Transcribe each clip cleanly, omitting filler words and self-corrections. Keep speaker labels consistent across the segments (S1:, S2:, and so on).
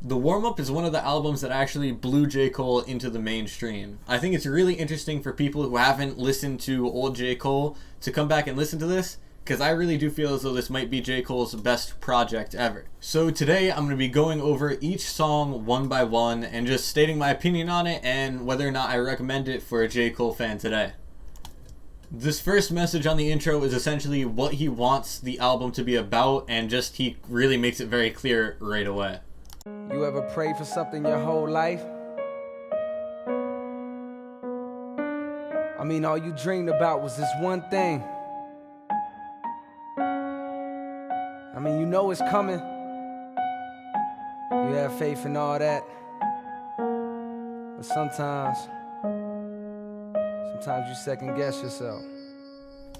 S1: The warm-up is one of the albums that actually blew JCole into the mainstream. I think it's really interesting for people who haven't listened to old JCole to come back and listen to this, because I really do feel as though this might be JCole's best project ever. So today I'm going to be going over each song one by one and just stating my opinion on it and whether or not I recommend it for a JCole fan today. This first message on the intro is essentially what he wants the album to be about, and just he really makes it very clear right away.
S2: You ever prayed for something your whole life? I mean, all you dreamed about was this one thing. I mean, you know it's coming. You have faith in all that. But sometimes you second guess yourself.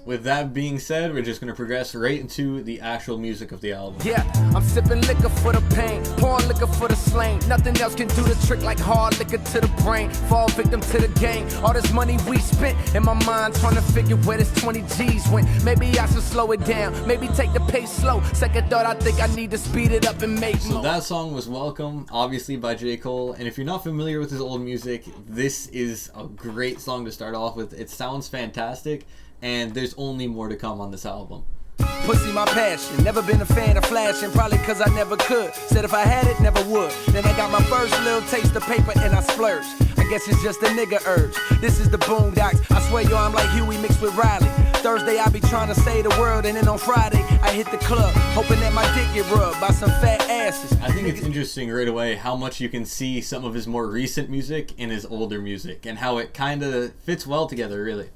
S1: With that being said, we're just going to progress right into the actual music of the album.
S2: Yeah, I'm sipping liquor for the pain, pouring liquor for the slain. Nothing else can do the trick like hard liquor to the brain. Fall victim to the game. All this money we spent in my mind trying to figure where this 20 G's went. Maybe I should slow it down, maybe take the pace slow. Second thought, I think I need to speed it up and make more.
S1: So that song was Welcome, obviously by JCole. And if you're not familiar with his old music, this is a great song to start off with. It sounds fantastic. And there's only more to come on this album.
S2: Pussy my passion, never been a fan of flashing, probably cause I never could. Said if I had it, never would. Then I got my first little taste of paper and I splurged. I guess it's just a nigga urge. This is the Boondocks, I swear yo I'm like Huey mixed with Riley. Thursday I be trying to save the world, and then on Friday I hit the club, hoping that my dick get rubbed by some fat asses.
S1: I think it's interesting right away how much you can see some of his more recent music in his older music, and how it kind of fits well together really.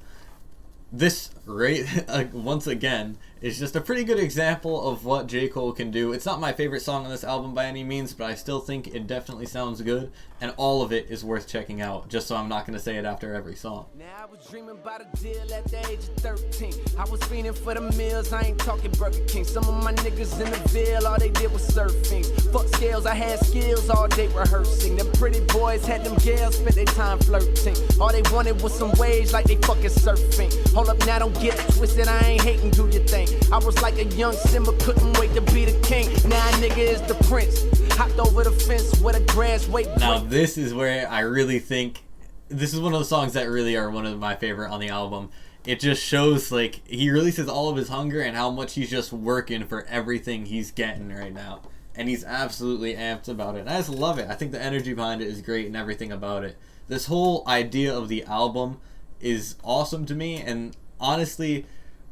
S1: This, right, once again, is just a pretty good example of what JCole can do. It's not my favorite song on this album by any means, but I still think it definitely sounds good, and all of it is worth checking out, just so I'm not going to say it after every song.
S2: Now I was dreaming about a deal at the age of 13. I was fiending for the meals, I ain't talking Burger King. Some of my niggas in the Ville, all they did was surfing. Fuck scales, I had skills all day rehearsing. Them pretty boys had them gals, spent their time flirting. All they wanted was some waves like they fucking surfing. Hold up now, don't get it twisted, I ain't hating, do your thing. I was like a young Simba, couldn't wait to be the king. Now nigga is the prince. Hopped over the fence with a grass weight.
S1: Now this is where I really think this is one of the songs that really are one of my favorite on the album. It just shows like he releases all of his hunger and how much he's just working for everything he's getting right now. And he's absolutely amped about it. And I just love it. I think the energy behind it is great and everything about it. This whole idea of the album is awesome to me, and honestly,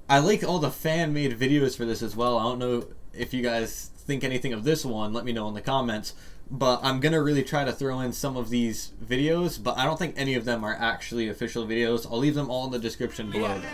S1: I like all the fan-made videos for this as well. I don't know if you guys think anything of this one. Let me know in the comments. But I'm going to really try to throw in some of these videos, but I don't think any of them are actually official videos. I'll leave them all in the description below, though.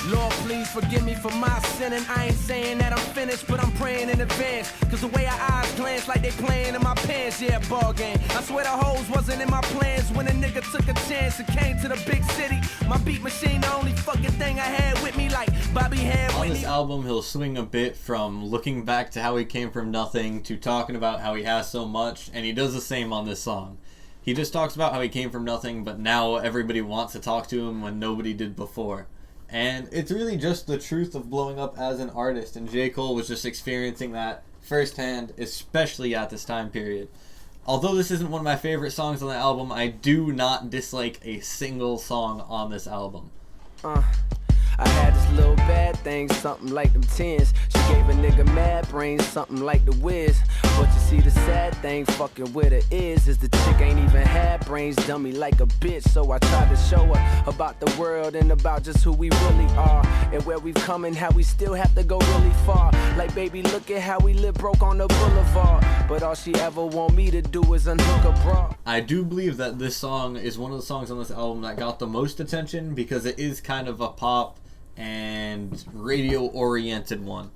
S2: Lord, please forgive me for my sin, and I ain't saying that I'm finished, but I'm praying in advance. Cause the way our eyes glance like they playing in my pants, yeah, ball game. I swear the hoes wasn't in my plans when a nigga took a chance and came to the big city. My beat machine, the only fucking thing I had with me, like Bobby had
S1: on
S2: with
S1: this
S2: me.
S1: album, he'll swing a bit from looking back to how he came from nothing to talking about how he has so much, and he does the same on this song. He just talks about how he came from nothing, but now everybody wants to talk to him when nobody did before. And it's really just the truth of blowing up as an artist, and JCole was just experiencing that firsthand, especially at this time period. Although this isn't one of my favorite songs on the album, I do not dislike a single song on this album.
S2: I had this little bad thing, something like them tens. She gave a nigga mad brains, something like the Wiz. But you see the sad thing fucking with her is the chick ain't even had brains, dummy like a bitch. So I tried to show her about the world and about just who we really are, and where we've come and how we still have to go really far. Like baby, look at how we live broke on the boulevard, but all she ever want me to do is unhook a bra.
S1: I do believe that this song is one of the songs on this album that got the most attention because it is kind of a pop and radio-oriented one.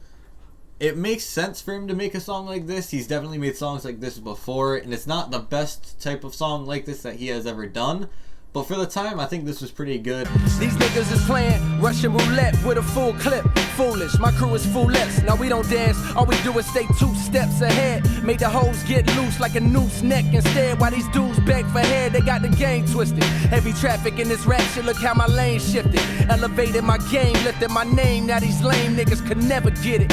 S1: It makes sense for him to make a song like this. He's definitely made songs like this before, and it's not the best type of song like this that he has ever done. But for the time, I think this was pretty good.
S2: These niggas is playing Russian roulette with a full clip. Foolish, my crew is foolish. Now we don't dance, all we do is stay 2 steps ahead. Make the hoes get loose like a noose neck instead. While these dudes beg for head, they got the game twisted. Heavy traffic in this rap shit, look how my lane shifted. Elevated my game, lifted my name, now these lame niggas could never get it.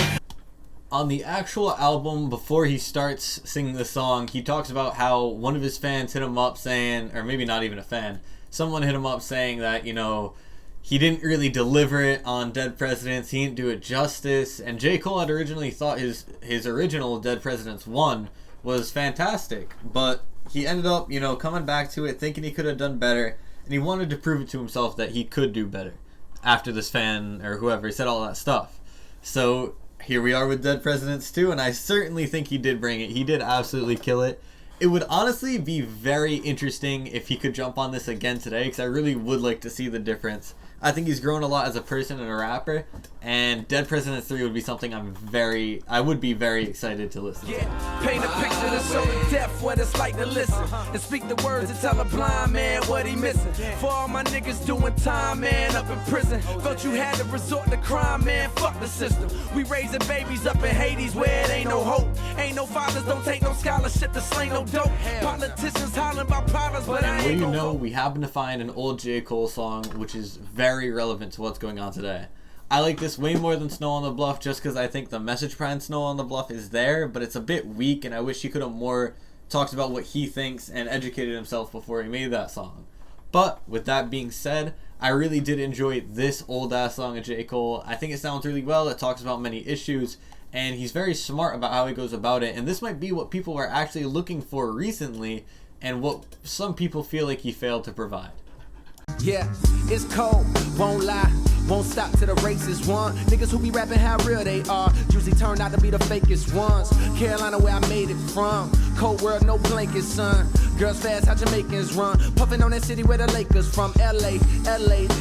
S1: On the actual album, before he starts singing the song, he talks about how one of his fans hit him up saying, or maybe not even a fan, someone hit him up saying that, you know, he didn't really deliver it on Dead Presidents, he didn't do it justice, and J. Cole had originally thought his original Dead Presidents 1 was fantastic, but he ended up, you know, coming back to it, thinking he could have done better, and he wanted to prove it to himself that he could do better after this fan, or whoever, said all that stuff. So here we are with Dead Presidents 2, and I certainly think he did bring it. He did absolutely kill it. It would honestly be very interesting if he could jump on this again today, because I really would like to see the difference. I think he's grown a lot as a person and a rapper, and Dead Presidents 3 would be something I would be very excited to listen to.
S2: Yeah, paint a picture to show the depth what it's like to listen, and speak the words to tell a blind man what he missing. For all my niggas doing time, man, up in prison, felt you had to resort to crime, man, fuck the system. We raising babies up in Hades where it ain't no hope. Ain't no fathers, don't take no scholarship to slay no dope. Politicians hollering about problems, but I ain't
S1: what do you know, we happen to find an old J. Cole song which is very relevant to what's going on today. I like this way more than Snow on the Bluff just because I think the message behind Snow on the Bluff is there, but it's a bit weak, and I wish he could have more talked about what he thinks and educated himself before he made that song. But with that being said, I really did enjoy this old ass song of J. Cole. I think it sounds really well. It talks about many issues, and he's very smart about how he goes about it, and this might be what people were actually looking for recently and what some people feel like he failed to provide.
S2: Yeah, it's cold, won't lie, won't stop till the races won. Niggas who be rapping how real they are usually turn out to be the fakest ones. Carolina where I made it from, cold world, no blanket, son. Girls fast, how Jamaicans run, puffing on that city where the Lakers from. LA,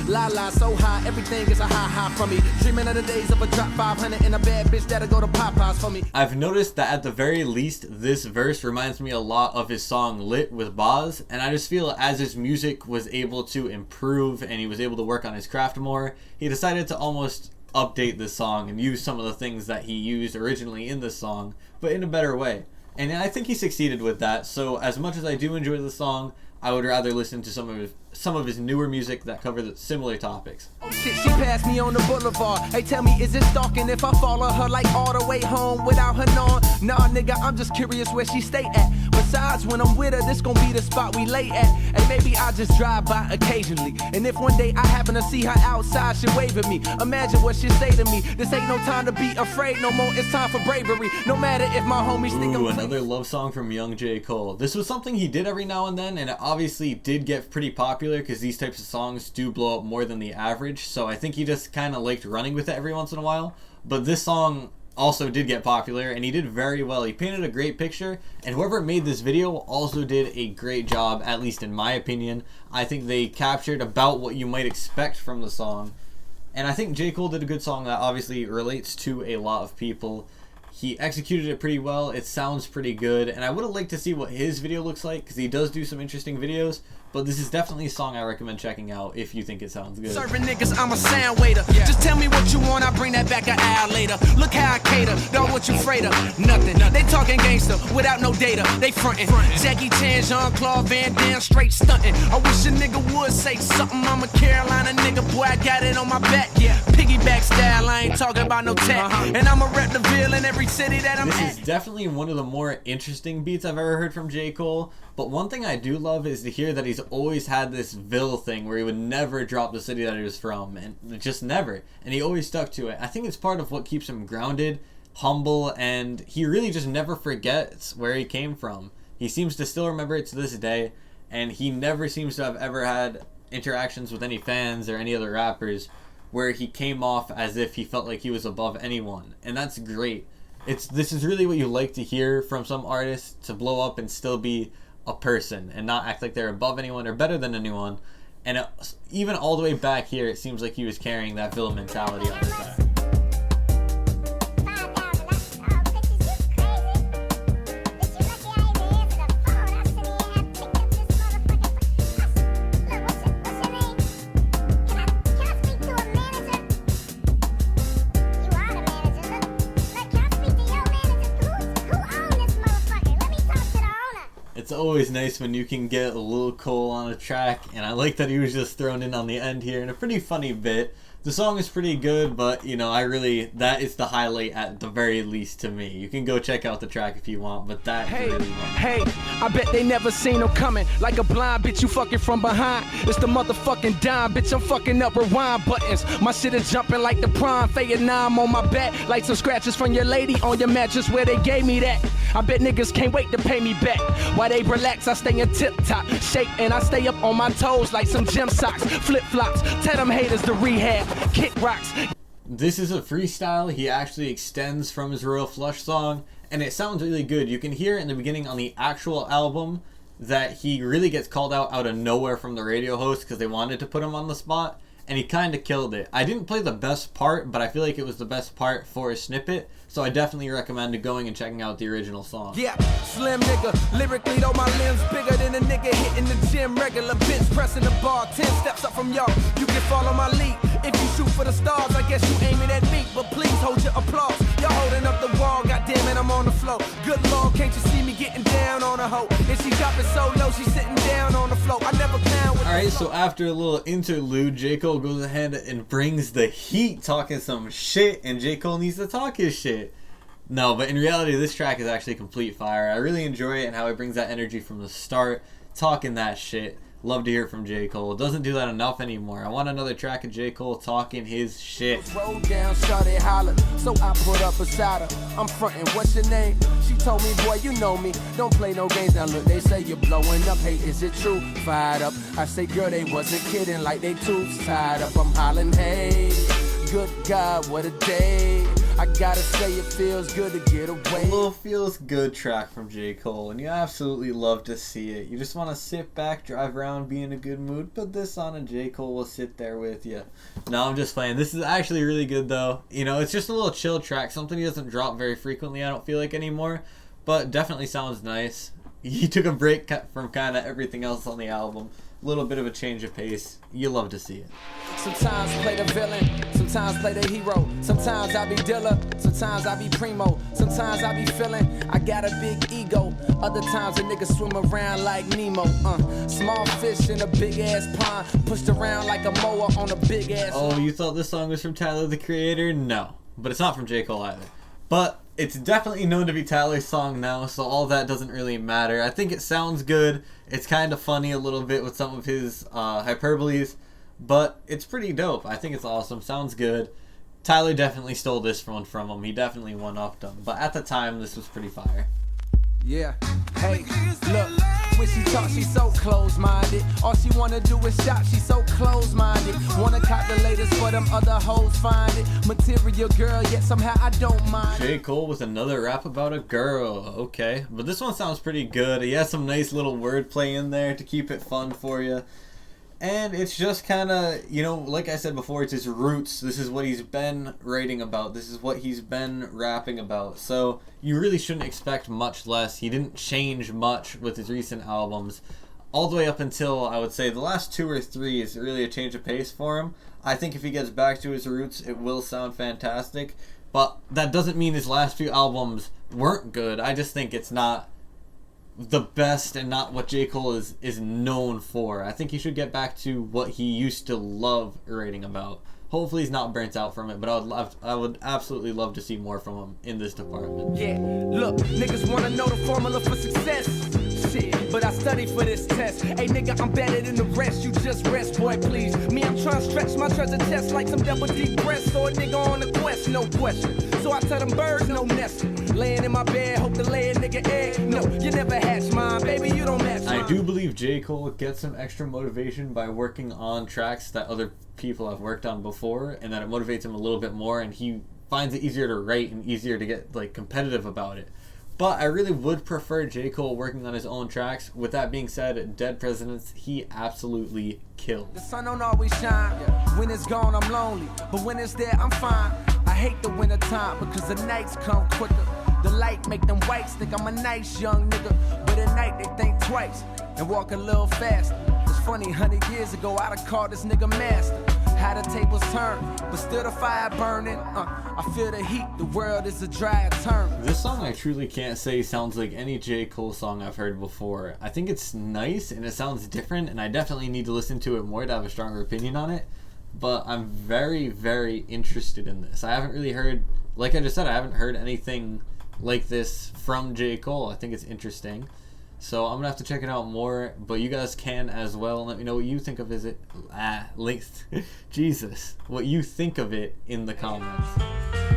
S2: la la, so high, everything is a high from me. Dreaming of the days of a drop 500 and a bad bitch that'll go to Popeyes for me.
S1: I've noticed that at the very least, this verse reminds me a lot of his song Lit with Boz, and I just feel as his music was able to improve and he was able to work on his craft more, he decided to almost update this song and use some of the things that he used originally in this song, but in a better way. And I think he succeeded with that, so as much as I do enjoy the song, I would rather listen to some of his newer music that cover similar topics.
S2: Oh shit, she passed me on the boulevard. Hey, tell me, is it stalking if I follow her like all the way home without her knowing? Nah, nigga, I'm just curious where she stay at. Besides, when I'm with her, this gon' be the spot we lay at. And maybe I just drive by occasionally. And if one day I happen to see her outside, she wave at me. Imagine what she'd say to me. This ain't no time to be afraid no more. It's time for bravery. No matter if my homies think I'm
S1: another love song from young J. Cole. This was something he did every now and then, and it obviously did get pretty popular because these types of songs do blow up more than the average. So I think he just kind of liked running with it every once in a while. But this song also did get popular, and he did very well. He painted a great picture, and whoever made this video also did a great job, at least in my opinion. I think they captured about what you might expect from the song, and I think J. Cole did a good song that obviously relates to a lot of people. He executed it pretty well, it sounds pretty good, and I would have liked to see what his video looks like, because he does do some interesting videos, but this is definitely a song I recommend checking out if you think it sounds good.
S2: Serving niggas, I'm a sound waiter. Yeah. Just tell me what you want, I bring that back an hour later. Look how I cater, dog, what you afraid of? Nothing. They talking gangster without no data. They frontin'. Jackie Chan, Jean-Claude Van Damme, straight stuntin'. I wish a nigga would say something. I'm a Carolina nigga, boy, I got it on my back. Yeah, piggyback style, I ain't talking about no tech. And I'ma rep the Ville in every city that I'm at.
S1: This is definitely one of the more interesting beats I've ever heard from J. Cole. But one thing I do love is to hear that he's always had this Ville thing where he would never drop the city that he was from, and just never. And he always stuck to it. I think it's part of what keeps him grounded, humble, and he really just never forgets where he came from. He seems to still remember it to this day, and he never seems to have ever had interactions with any fans or any other rappers where he came off as if he felt like he was above anyone. And that's great. This is really what you like to hear from some artists, to blow up and still be a person and not act like they're above anyone or better than anyone. And even all the way back here, it seems like he was carrying that villain mentality on his back. It's always nice when you can get a little Cole on a track, and I like that he was just thrown in on the end here in a pretty funny bit. The song is pretty good, but, you know, that is the highlight at the very least to me. You can go check out the track if you want, but that
S2: Hey,
S1: really
S2: hey, I bet they never seen him coming. Like a blind bitch, you fucking from behind. It's the motherfucking dime, bitch, I'm fucking up rewind buttons. My shit is jumping like the prime, fade 9 on my back. Like some scratches from your lady on your mattress where they gave me that. I bet niggas can't wait to pay me back. While they relax, I stay in tip-top shape, and I stay up on my toes like some gym socks. Flip-flops, tell them haters to rehab. Kick rocks.
S1: This is a freestyle. He actually extends from his Royal Flush song, and it sounds really good. You can hear in the beginning on the actual album that he really gets called out of nowhere from the radio host because they wanted to put him on the spot, and he kind of killed it. I didn't play the best part, but I feel like it was the best part for a snippet, so I definitely recommend going and checking out the original song.
S2: Yeah, slim nigga, lyrically though my limbs bigger than a nigga hitting the gym. Regular bitch pressing the bar, 10 steps up from y'all. You can follow my lead. If you shoot for the stars, I guess you aiming at me. But please hold your applause. Y'all holding up the wall, goddamn it, I'm on the floor. Good Lord, can't you see me getting down on a hoe? And she dropping so low, she sitting down on the floor. I never clown with.
S1: Alright, so after a little interlude, JCole goes ahead and brings the heat, talking some shit, and JCole needs to talk his shit. No, but in reality, this track is actually complete fire. I really enjoy it and how he brings that energy from the start, talking that shit. Love to hear from JCole. Doesn't do that enough anymore. I want another track of JCole talking his shit.
S2: Roll down, shawty holler. So I put up beside her. I'm frontin', what's your name? She told me, boy, you know me. Don't play no games. Now look, they say you're blowing up. Hey, is it true? Fired up. I say, girl, they wasn't kidding. Like they too tied up. I'm hollering, hey. Good God, what a day. I gotta say it feels good to get away.
S1: A little feels good track from JCole, and you absolutely love to see it. You just want to sit back, drive around, be in a good mood, put this on, and JCole will sit there with you. No, I'm just playing. This is actually really good, though. You know, it's just a little chill track, something he doesn't drop very frequently, I don't feel like, anymore, but definitely sounds nice. He took a break from kind of everything else on the album. A little bit of a change of pace. You love to see it.
S2: Sometimes play the villain, sometimes play the hero. Sometimes I be Dilla, sometimes I be Primo. Sometimes I be feeling I got a big ego. Other times a nigga swim around like Nemo. Small fish in a big ass pond, pushed around like a mower on a big ass.
S1: Oh, you thought this song was from Tyler the Creator? No, but it's not from JCole either. But it's definitely known to be Tyler's song now, so all that doesn't really matter. I think it sounds good. It's kind of funny a little bit with some of his hyperboles, but it's pretty dope. I think it's awesome. Sounds good. Tyler definitely stole this one from him. He definitely one-upped him. But at the time, this was pretty fire.
S2: Yeah. Hey, look. When she talk, she so close-minded. All she wanna do is shop, she so close-minded. Wanna cop the latest for them other hoes find it. Material girl, yet somehow I don't mind.
S1: JCole with another rap about a girl. Okay, but this one sounds pretty good. He has some nice little wordplay in there to keep it fun for you. And it's just kind of, you know, like I said before, it's his roots. This is what he's been writing about. This is what he's been rapping about. So you really shouldn't expect much less. He didn't change much with his recent albums. All the way up until, I would say, the last 2 or 3 is really a change of pace for him. I think if he gets back to his roots, it will sound fantastic. But that doesn't mean his last few albums weren't good. I just think it's not the best and not what JCole is known for. I think he should get back to what he used to love writing about. Hopefully he's not burnt out from it, but I would absolutely love to see more from him in this department.
S2: Yeah, look, niggas wanna know the formula for success. Shit, but I study for this test. Hey nigga, I'm better than the rest. You just rest, boy, please. Me, I'm trying to stretch my treasure chest like some double deep breasts. So a nigga on the quest, no question. So I tell them birds, no nesting. Laying in my bed, hope to lay a nigga egg. No, you never hatch mine, baby, you don't match mine.
S1: I do believe JCole gets some extra motivation by working on tracks that other people have worked on before, and that it motivates him a little bit more, and he finds it easier to write and easier to get like competitive about it. But I really would prefer JCole working on his own tracks. With that being said, Dead Presidents, he absolutely killed.
S2: The sun don't always shine. When it's gone, I'm lonely. But when it's there, I'm fine. I hate the winter time because the nights come quicker. The light make them whites think I'm a nice young nigga. But at night, they think twice and walk a little faster. It's funny, 100 years ago, I'd have called this nigga master. How the tables turn, but still the fire burning. I feel the heat, the world is a dry turn.
S1: This song I truly can't say sounds like any JCole song I've heard before. I think it's nice and it sounds different, and I definitely need to listen to it more to have a stronger opinion on it. but I'm very, very interested in this. I haven't really heard, like I just said, I haven't heard anything like this from JCole. I think it's interesting. So I'm gonna have to check it out more, but you guys can as well. Let me know what you think of it. Jesus, what you think of it in the comments.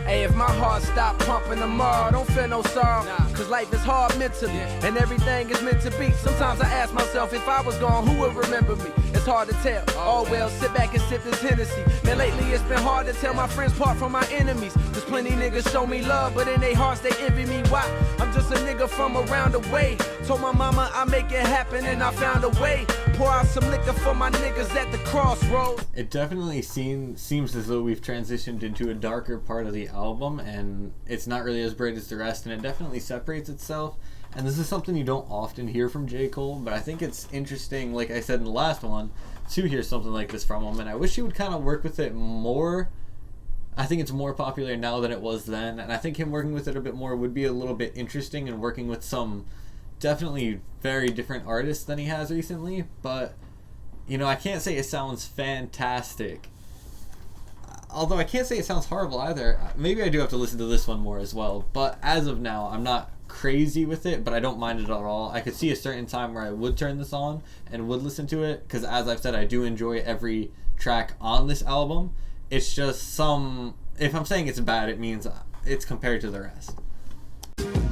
S2: Hey, if my heart stopped pumping tomorrow, don't feel no sorrow, cause life is hard mentally, and everything is meant to be. Sometimes I ask myself, if I was gone, who would remember me? It's hard to tell. Oh well, sit back and sip this Hennessy. Man, lately it's been hard to tell my friends apart from my enemies. Cause plenty niggas show me love, but in their hearts they envy me. Why? I'm just a nigga from around the way. Told my mama I make it happen, and I found a way. Pour out some liquor for my niggas at the crossroads.
S1: It definitely seems as though we've transitioned into a darker part of the album, and it's not really as bright as the rest, and it definitely separates itself. And this is something you don't often hear from JCole, but I think it's interesting, like I said in the last one, to hear something like this from him, and I wish he would kind of work with it more. I think it's more popular now than it was then, and I think him working with it a bit more would be a little bit interesting, and working with some definitely very different artists than he has recently. But, you know, I can't say it sounds fantastic. Although I can't say it sounds horrible either. Maybe I do have to listen to this one more as well. But as of now, I'm not crazy with it, but I don't mind it at all. I could see a certain time where I would turn this on and would listen to it, because as I've said, I do enjoy every track on this album. It's just if I'm saying it's bad, it means it's compared to the rest.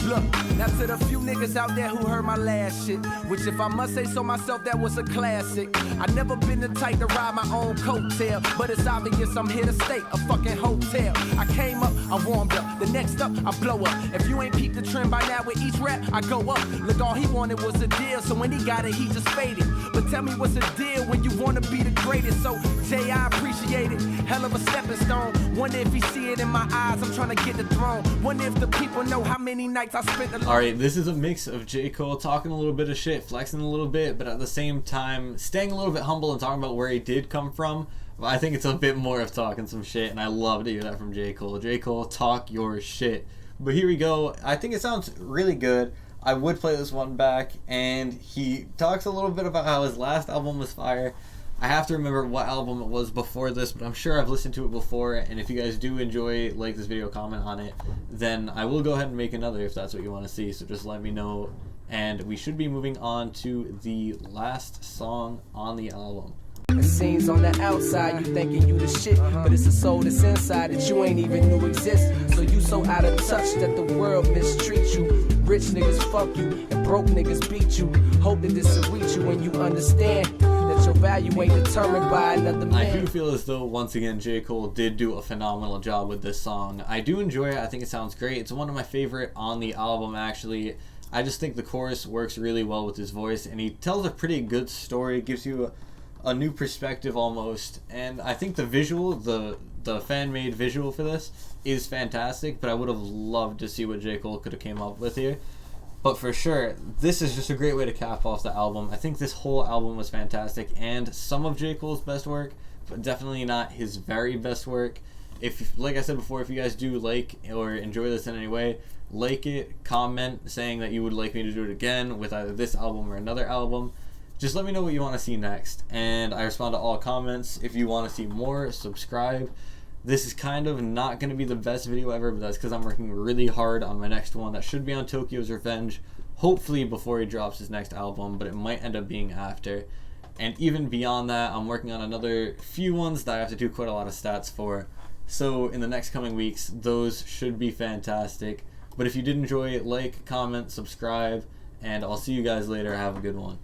S2: Look, now to the few niggas out there who heard my last shit, which if I must say so myself, that was a classic. I never been the type to ride my own coattail, but it's obvious I'm here to stay, a fucking hotel. I came up, I warmed up, the next up, I blow up. If you ain't peeped the trend by now, with each rap, I go up. Look, all he wanted was a deal, so when he got it, he just faded. But tell me what's the deal when you wanna be the greatest? So, Jay, I appreciate it, hell of a stepping stone. Wonder if he see it in my eyes, I'm trying to get the throne. Wonder if the people know how many nights I spent alone.
S1: Alright, this is a mix of JCole talking a little bit of shit, flexing a little bit, but at the same time staying a little bit humble and talking about where he did come from. I think it's a bit more of talking some shit, and I love to hear that from JCole. JCole, talk your shit. But here we go. I think it sounds really good. I would play this one back, and he talks a little bit about how his last album was fire. I have to remember what album it was before this, but I'm sure I've listened to it before, and if you guys do enjoy, like this video, comment on it, then I will go ahead and make another if that's what you want to see, so just let me know. And we should be moving on to the last song on the album.
S2: It seems on the outside you thinking you the shit, but it's a soul that's inside that you ain't even knew exist. So you so out of touch that the world mistreats you. Rich niggas fuck you and broke niggas beat you. Hope that this will reach you when you understand that your value ain't determined by another man.
S1: I do feel as though once again JCole did do a phenomenal job with this song. I do enjoy it. I think it sounds great. It's one of my favorite on the album, actually. I just think the chorus works really well with his voice, and he tells a pretty good story, gives you a new perspective almost, and I think the visual, the fan-made visual for this is fantastic, but I would have loved to see what JCole could have came up with here. But for sure, this is just a great way to cap off the album. I think this whole album was fantastic, and some of JCole's best work, but definitely not his very best work. If, like I said before, if you guys do like or enjoy this in any way, like it, comment saying that you would like me to do it again with either this album or another album. Just let me know what you want to see next, and I respond to all comments. If you want to see more, subscribe. This is kind of not going to be the best video ever, but that's because I'm working really hard on my next one that should be on Tokyo's Revenge, hopefully before he drops his next album, but it might end up being after. And even beyond that, I'm working on another few ones that I have to do quite a lot of stats for. So in the next coming weeks, those should be fantastic. But if you did enjoy it, like, comment, subscribe, and I'll see you guys later. Have a good one.